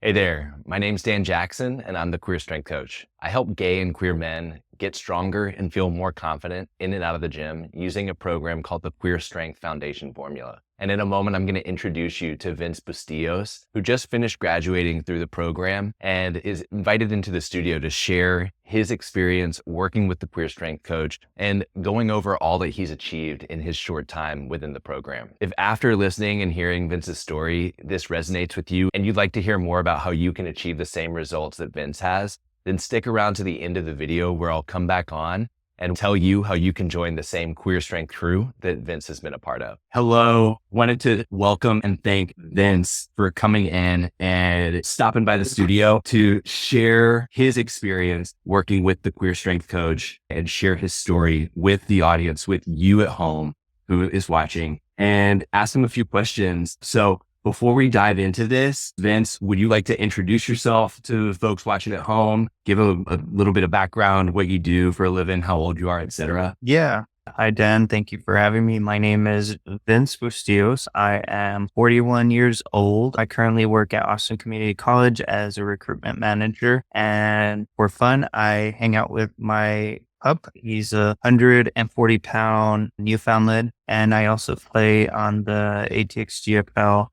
Hey there, my name's Dan Jackson, and I'm the Queer Strength Coach. I help gay and queer men get stronger and feel more confident in and out of the gym using a program called the Queer Strength Foundation Formula. And in a moment, I'm going to introduce you to Vince Bustillos, who just finished graduating through the program and is invited into the studio to share his experience working with the Queer Strength Coach and going over all that he's achieved in his short time within the program. If after listening and hearing Vince's story, this resonates with you and you'd like to hear more about how you can achieve the same results that Vince has, then stick around to the end of the video where I'll come back on and tell you how you can join the same Queer Strength crew that Vince has been a part of. Hello. Wanted to welcome and thank Vince for coming in and stopping by the studio to share his experience working with the Queer Strength Coach and share his story with the audience, with you at home who is watching, and ask him a few questions. So before we dive into this, Vince, would you like to introduce yourself to folks watching at home? Give a little bit of background, what you do for a living, how old you are, etc. Yeah. Hi, Dan. Thank you for having me. My name is Vince Bustillos. I am 41 years old. I currently work at Austin Community College as a recruitment manager. And for fun, I hang out with my pup. He's a 140-pound Newfoundland. And I also play on the ATX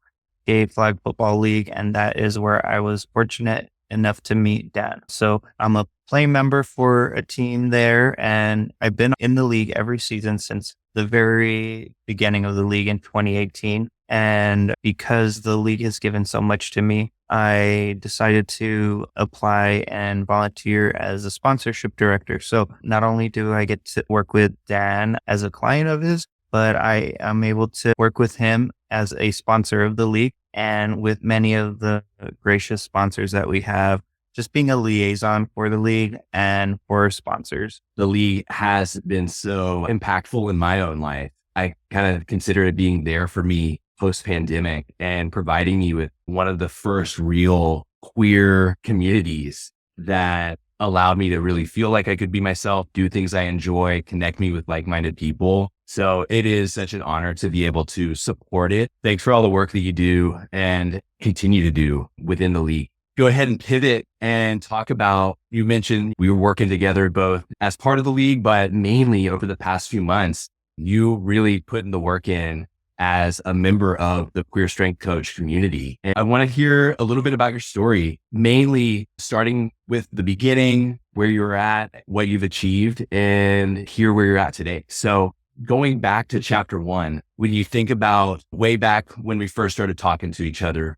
Gay Flag Football League. And that is where I was fortunate enough to meet Dan. So I'm a playing member for a team there, and I've been in the league every season since the very beginning of the league in 2018. And because the league has given so much to me, I decided to apply and volunteer as a sponsorship director. So not only do I get to work with Dan as a client of his, but I am able to work with him as a sponsor of the league and with many of the gracious sponsors that we have, just being a liaison for the league and for sponsors. The league has been so impactful in my own life. I kind of consider it being there for me post-pandemic and providing me with one of the first real queer communities that allowed me to really feel like I could be myself, do things I enjoy, connect me with like-minded people. So it is such an honor to be able to support it. Thanks for all the work that you do and continue to do within the league. Go ahead and pivot and talk about, you mentioned we were working together both as part of the league, but mainly over the past few months, you really putting the work in as a member of the Queer Strength Coach community. And I want to hear a little bit about your story, mainly starting with the beginning, where you're at, what you've achieved, and here where you're at today. So going back to chapter 1, when you think about way back when we first started talking to each other,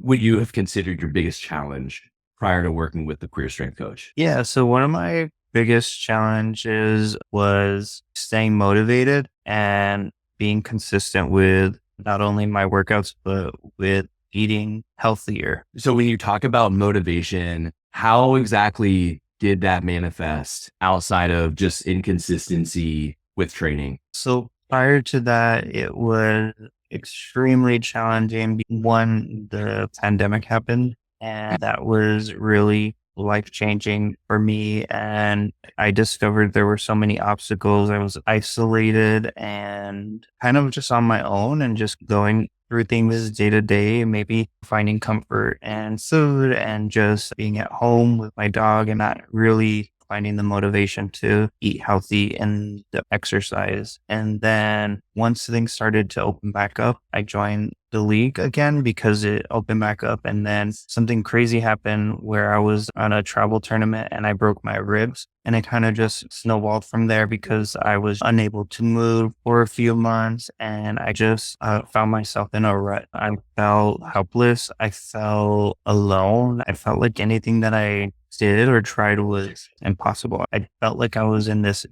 would you have considered your biggest challenge prior to working with the Queer Strength Coach? Yeah. So one of my biggest challenges was staying motivated and being consistent with not only my workouts, but with eating healthier. So when you talk about motivation, how exactly did that manifest outside of just inconsistency with training? So prior to that, it was extremely challenging. One, the pandemic happened, and that was really life-changing for me. And I discovered there were so many obstacles. I was isolated and kind of just on my own and just going through things day to day, maybe finding comfort and food and just being at home with my dog and not really finding the motivation to eat healthy and the exercise. And then once things started to open back up, I joined the league again because it opened back up. And then something crazy happened where I was on a travel tournament and I broke my ribs. And it kind of just snowballed from there because I was unable to move for a few months. And I just found myself in a rut. I felt helpless. I felt alone. I felt like anything that I did or tried was impossible. I felt like I was in this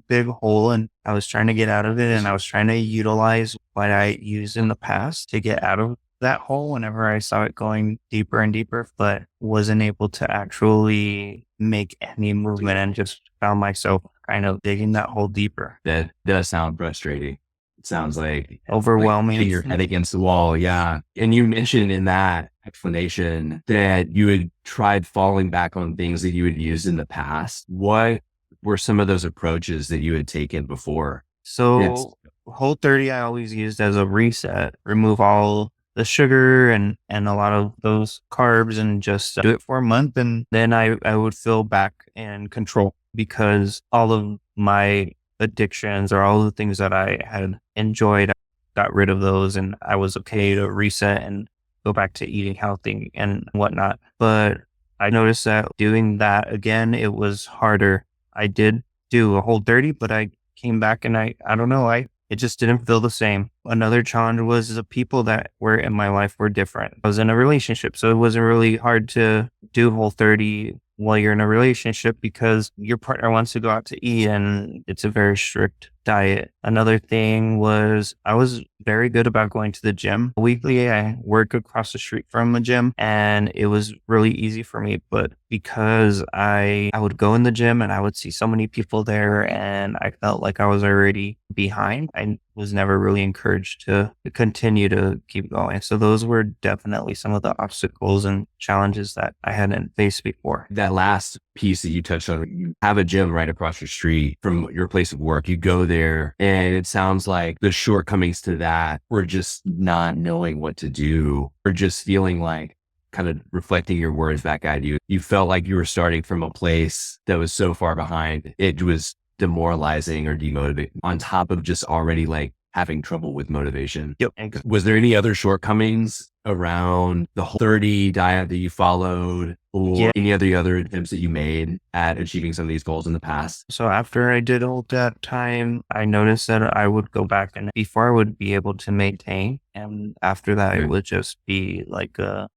big hole and I was trying to get out of it, and I was trying to utilize what I used in the past to get out of that hole whenever I saw it going deeper and deeper, but wasn't able to actually make any movement and just found myself kind of digging that hole deeper. That does sound frustrating. It sounds like Overwhelming. hitting your head against the wall. Yeah. And you mentioned in that explanation that you had tried falling back on things that you had used in the past. What were some of those approaches that you had taken before? So Whole 30 I always used as a reset, remove all the sugar and a lot of those carbs and just do it for a month. And then I would feel back in control because all of my addictions or all the things that I had enjoyed, I got rid of those and I was okay to reset and go back to eating healthy and whatnot. But I noticed that doing that again, it was harder. I did do a Whole 30, but I came back and I don't know, it just didn't feel the same. Another challenge was the people that were in my life were different. I was in a relationship, so it wasn't really hard to do Whole 30 while you're in a relationship because your partner wants to go out to eat and it's a very strict diet. Another thing was I was very good about going to the gym. Weekly, I work across the street from a gym and it was really easy for me. But because I would go in the gym and I would see so many people there and I felt like I was already behind, I was never really encouraged to continue to keep going. So those were definitely some of the obstacles and challenges that I hadn't faced before. That last piece that you touched on, you have a gym right across your street from your place of work. You go there and it sounds like the shortcomings to that were just not knowing what to do or just feeling like, kind of reflecting your words back at you, you felt like you were starting from a place that was so far behind. It was demoralizing or demotivating on top of just already like having trouble with motivation. Yep. Was there any other shortcomings around the Whole 30 diet that you followed or any other attempts that you made at achieving some of these goals in the past? So after I did all that time, I noticed that I would go back and before I would be able to maintain. And after that, it would just be like a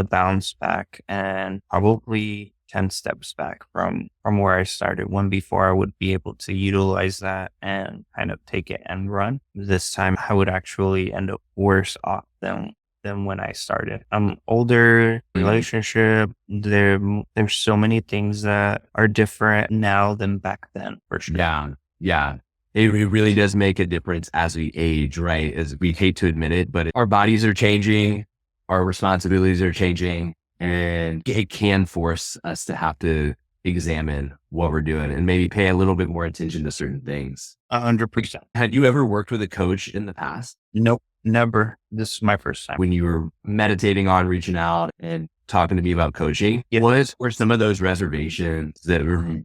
bounce back and probably 10 steps back from where I started. One before I would be able to utilize that and kind of take it and run. This time I would actually end up worse off than when I started. I'm older, relationship. There's so many things that are different now than back then for sure. Yeah. It really does make a difference as we age, right? As we hate to admit it, but our bodies are changing, our responsibilities are changing, and it can force us to have to examine what we're doing and maybe pay a little bit more attention to certain things. 100%. Had you ever worked with a coach in the past? Nope, never. This is my first time. When you were meditating on reaching out and talking to me about coaching, Yeah. what were some of those reservations that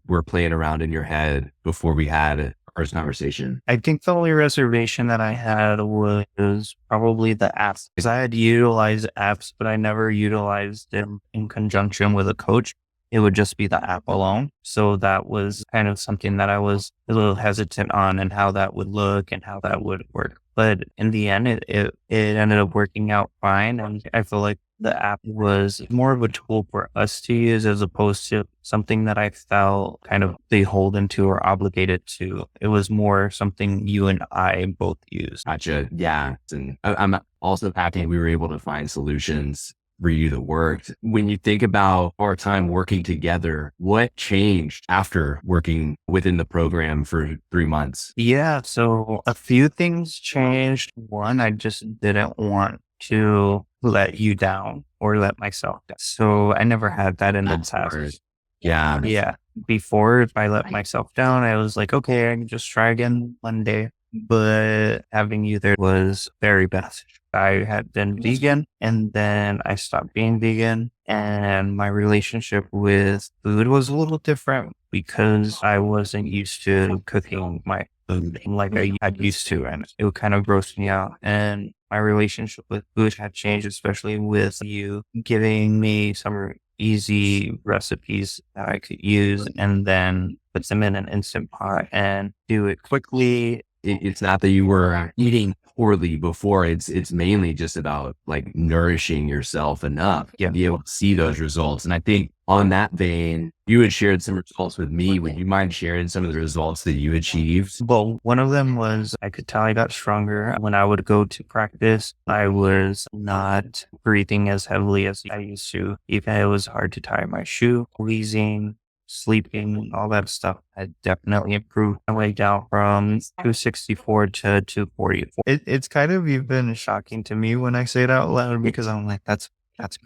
were playing around in your head before we had our first conversation? I think the only reservation that I had was probably the apps because I had utilized apps, but I never utilized them in conjunction with a coach. It would just be the app alone. So that was kind of something that I was a little hesitant on and how that would look and how that would work. But in the end, it ended up working out fine. And I feel like the app was more of a tool for us to use as opposed to something that I felt kind of beholden to or obligated to. It was more something you and I both used. Gotcha. Yeah. And I'm also happy we were able to find solutions for you that worked. When you think about our time working together, what changed after working within the program for 3 months? Yeah. So a few things changed. One, I just didn't want to let you down or let myself down. So I never had that in the past. Yeah. Yeah. Before, if I let myself down, I was like, okay, I can just try again Monday. But having you there was very beneficial. I had been vegan and then I stopped being vegan and my relationship with food was a little different because I wasn't used to cooking my food like I had used to and it would kind of gross me out. And my relationship with food had changed, especially with you giving me some easy recipes that I could use and then put them in an Instant Pot and do it quickly. It's not that you were eating poorly before. It's mainly just about like nourishing yourself enough to be able to see those results. And I think on that vein, you had shared some results with me. Would you mind sharing some of the results that you achieved? Well, one of them was I could tell I got stronger. When I would go to practice, I was not breathing as heavily as I used to. Even it was hard to tie my shoe, wheezing, sleeping, all that stuff had definitely improved. I went down from 264 to 244. It's kind of even shocking to me when I say it out loud because I'm like, that's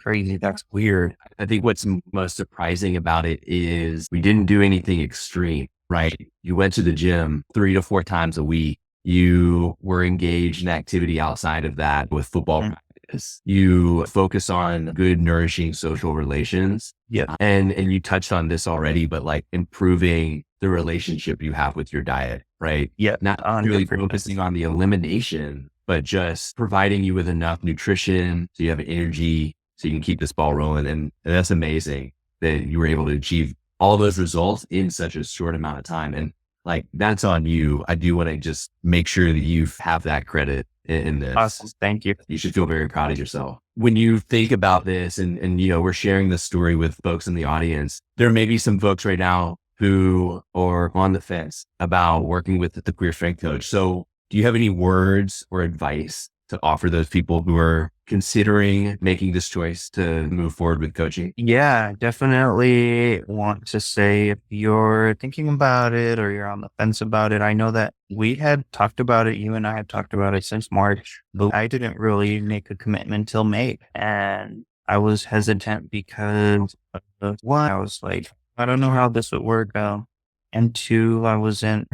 crazy. That's weird. I think what's most surprising about it is we didn't do anything extreme, right? You went to the gym 3 to 4 times a week You were engaged in activity outside of that with football practice. You focus on good, nourishing social relations. Yeah. And you touched on this already, but like improving the relationship you have with your diet, right? Yeah. Not really focusing on the elimination, but just providing you with enough nutrition so you have energy so you can keep this ball rolling. And that's amazing that you were able to achieve all those results in such a short amount of time. And like, that's on you. I do want to just make sure that you have that credit in this. Awesome. Thank you. You should feel very proud of yourself. When you think about this and, you know, we're sharing this story with folks in the audience, there may be some folks right now who are on the fence about working with the Queer Strength Coach. So do you have any words or advice to offer those people who are considering making this choice to move forward with coaching? Yeah, definitely want to say if you're thinking about it or you're on the fence about it, I know that we had talked about it. You and I had talked about it since March, but I didn't really make a commitment till May. And I was hesitant because of one, I was like, I don't know how this would work out. And two, I wasn't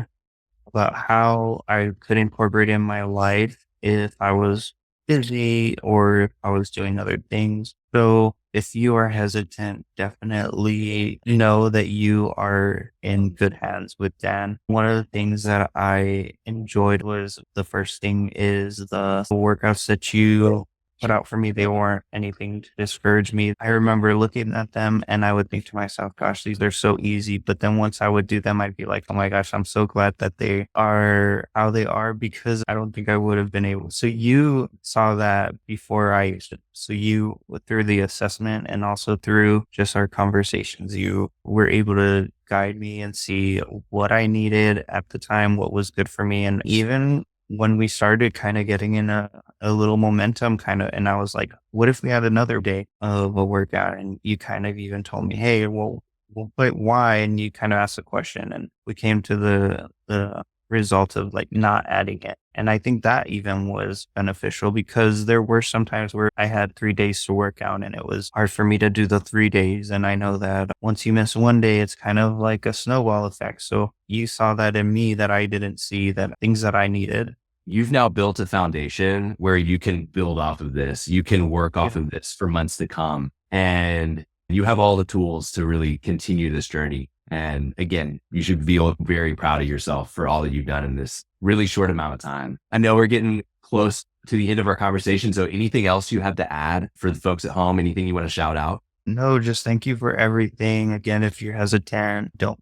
about how I could incorporate in my life if I was busy or if I was doing other things. So if you are hesitant, definitely know that you are in good hands with Dan. One of the things that I enjoyed was the first thing is the workouts that you put out for me. They weren't anything to discourage me. I remember looking at them and I would think to myself, gosh, these are so easy. But then once I would do them, I'd be like, oh my gosh, I'm so glad that they are how they are because I don't think I would have been able. So you saw that before I used it. So you, through the assessment and also through just our conversations, you were able to guide me and see what I needed at the time, what was good for me. And even when we started kind of getting in a little momentum and I was like, what if we had another day of a workout? And you kind of even told me, hey, well, but why? And you kind of asked a question and we came to the result of like not adding it. And I think that even was beneficial because there were some times where I had 3 days to work out and it was hard for me to do the 3 days. And I know that once you miss one day, it's kind of like a snowball effect. So you saw that in me that I didn't see, that things that I needed. You've now built a foundation where you can build off of this. You can work off of this for months to come. And you have all the tools to really continue this journey. And again, you should feel very proud of yourself for all that you've done in this really short amount of time. I know we're getting close to the end of our conversation. So anything else you have to add for the folks at home? Anything you want to shout out? No, just thank you for everything. Again, if you're hesitant, do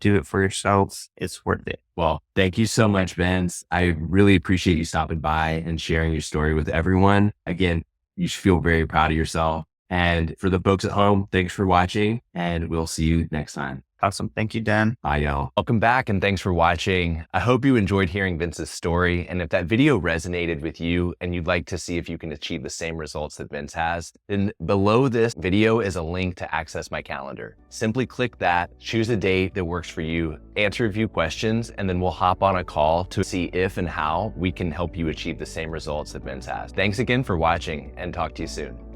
it for yourself. It's worth it. Well, thank you so much, Vince. I really appreciate you stopping by and sharing your story with everyone. Again, you should feel very proud of yourself. And for the folks at home, thanks for watching and we'll see you next time. Awesome. Thank you, Dan. Bye, y'all. Welcome back and thanks for watching. I hope you enjoyed hearing Vince's story. And if that video resonated with you and you'd like to see if you can achieve the same results that Vince has, then below this video is a link to access my calendar. Simply click that, choose a date that works for you, answer a few questions, and then we'll hop on a call to see if and how we can help you achieve the same results that Vince has. Thanks again for watching and talk to you soon.